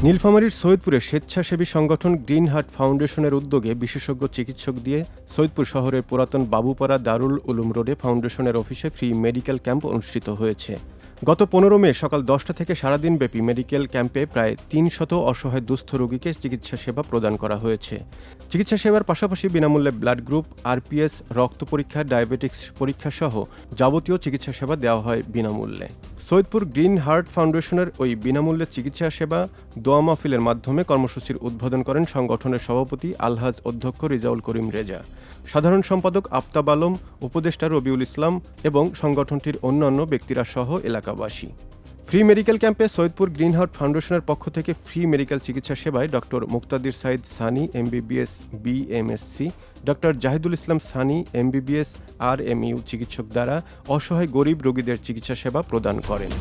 নীলফামারীর সৈয়দপুরে স্বেচ্ছাসেবী সংগঠন গ্রিন হার্ট ফাউন্ডেশনের উদ্যোগে বিশেষজ্ঞ চিকিৎসক দিয়ে সৈয়দপুর শহরের পুরাতন বাবুপাড়া দারুল উলুম রোডে ফাউন্ডেশনের অফিসে ফ্রি মেডিকেল ক্যাম্প অনুষ্ঠিত হয়েছে। গত 15 মে সকাল 10টা থেকে সারাদিনব্যাপী মেডিকেল ক্যাম্পে প্রায় 300 অসহায় দুস্থ রোগীকে চিকিৎসা সেবা প্রদান করা হয়েছে। চিকিৎসা সেবার পাশাপাশি বিনামূল্যে ব্লাড গ্রুপ, আরপিএস, রক্ত পরীক্ষা, ডায়াবেটিক্স পরীক্ষা সহ যাবতীয় চিকিৎসা সেবা দেওয়া হয় বিনামূল্যে। সৈয়দপুর গ্রিন হার্ট ফাউন্ডেশনের ওই বিনামূল্যে চিকিৎসা সেবা দোয়া মাহফিলের মাধ্যমে কর্মসূচির উদ্বোধন করেন সংগঠনের সভাপতি আলহাজ অধ্যক্ষ রিজাউল করিম রেজা, সাধারণ সম্পাদক আফতাব আলম, উপদেষ্টা রবিউল ইসলাম এবং সংগঠনটির অন্যান্য ব্যক্তিরা সহ এলাকাবাসী। ফ্রি মেডিকেল ক্যাম্পে সৈয়দপুর গ্রিন হার্ট ফাউন্ডেশনের পক্ষ থেকে ফ্রি মেডিকেল চিকিৎসা সেবায় doctor Muktadir Saeed Sani MBBS BMSC, doctor Zahidul Islam Sani MBBS RMU চিকিৎসক দ্বারা অসহায় গরিব রোগীদের চিকিৎসা সেবা প্রদান করেন।